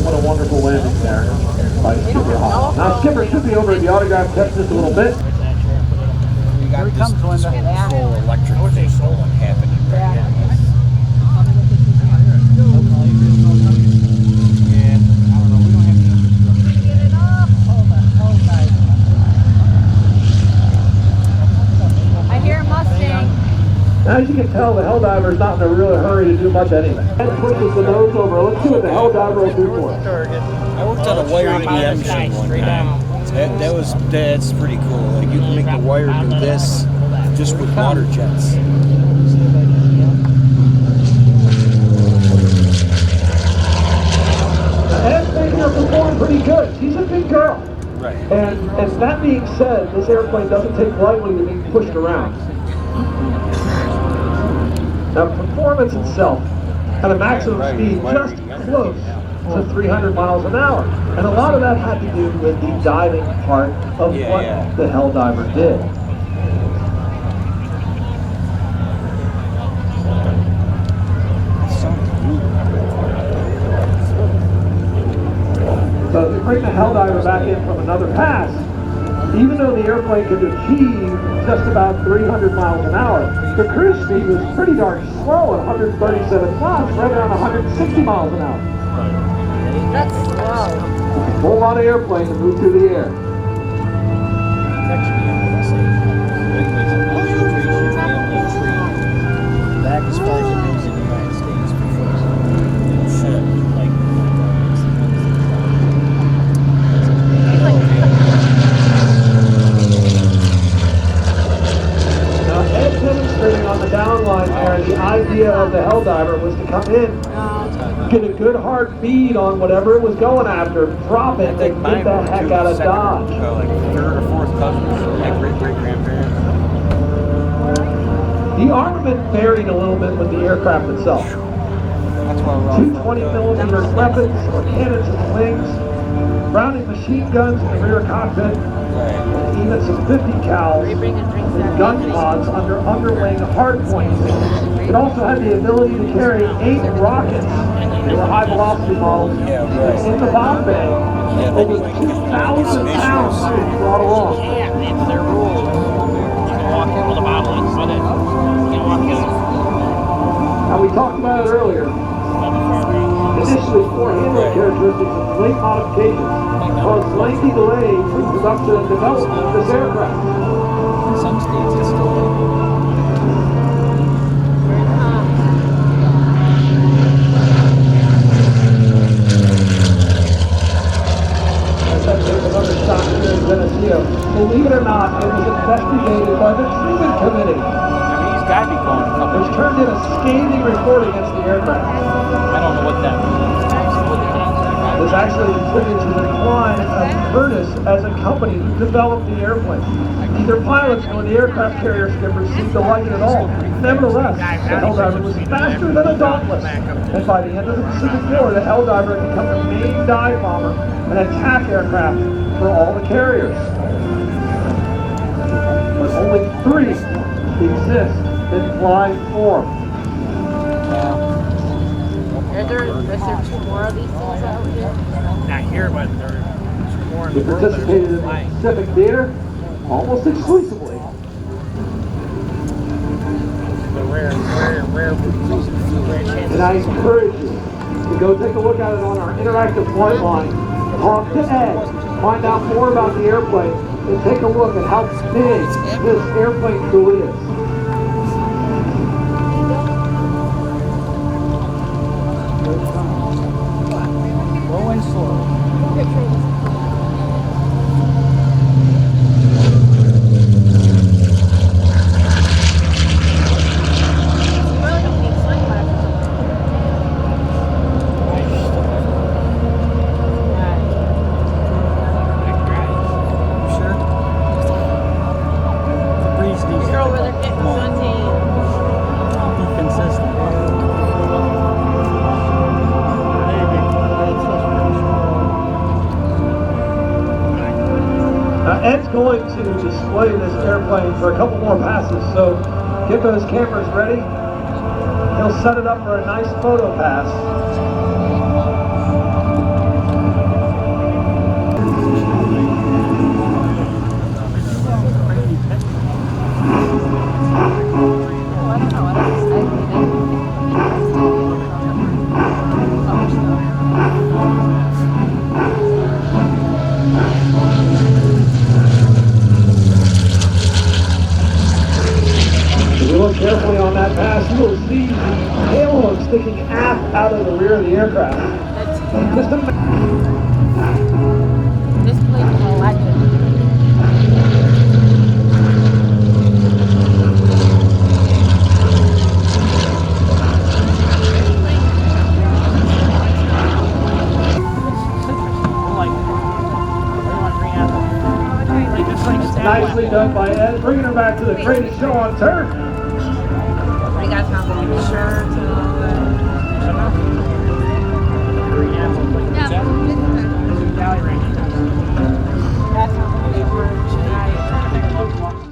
what a wonderful landing there by Skipper Hall. Now Skipper should be over at the autograph test just a little bit. We got this full electric thing happening right now. As you can tell, the Helldiver is not in a real hurry to do much anything. And pushes the nose over. Let's see what the Helldiver will do for us. I worked on a wiring EM machine one time. That's pretty cool. Like you can make the wire do this just with water jets. Ed's making her perform pretty good. She's a big girl. Right. And that being said, this airplane doesn't take lightly to be pushed around. Now, performance itself at a maximum speed just close to 300 miles an hour. And a lot of that had to do with the diving part of what the Helldiver did. So to bring the Helldiver back in from another pass, even though the airplane could achieve just about 300 miles an hour, the cruise speed was pretty darn slow at 137 knots, right around 160 miles an hour. That's slow. A whole lot of airplanes to move through the air. Back as far as it goes in the United States before on the downline there, the idea of the Helldiver was to come in, get a good hard bead on whatever it was going after, drop it, and get the heck out of Dodge. Like third or fourth cousins, like great-great-grandparents. The armament varied a little bit with the aircraft itself. 220mm weapons or cannons in the wings, Browning machine guns in the rear cockpit, and even some 50 cals and gun pods under underwing hardpoints. It also had the ability to carry 8 rockets. They were high velocity models in the bomb bay. Over 2,000 pounds being brought along. It's their rules. You can walk in with a bottle and put it. You can walk in. Now we talked about it earlier. Initially, 4 handling characteristics and late modifications caused lengthy delays in production and development of this aircraft. In some states, it's still Another shot here in Geneseo. Believe it or not, it was investigated by the Truman Committee. I mean, he's got to be going a couple. Which turned in a scathing report against the aircraft. I don't know what that means. It was actually attributed to the decline of Curtiss as a company who developed the airplane. Neither pilots nor the aircraft carrier skippers seemed to like it at all. Nevertheless, the Helldiver was faster than a Dauntless, and by the end of the Pacific War, the Helldiver had become the main dive bomber and attack aircraft for all the carriers. But only 3 exist in flying form. Is there more of these things out here? Not here, but there's more in He the world that participated in are the flying. Pacific Theater almost exclusively. The rare chances. And I encourage you to go take a look at it on our interactive flight line. Talk to Ed, find out more about the airplane, and take a look at how big this airplane truly is. low and slow. Ed's going to display this airplane for a couple more passes, so get those cameras ready. He'll set it up for a nice photo pass. carefully on that pass, you will see the payload sticking aft out of the rear of the aircraft. Just a This place is a legend. nicely done by Ed, bringing her back to the greatest show on turf. What do you guys have? Like shirts and all that?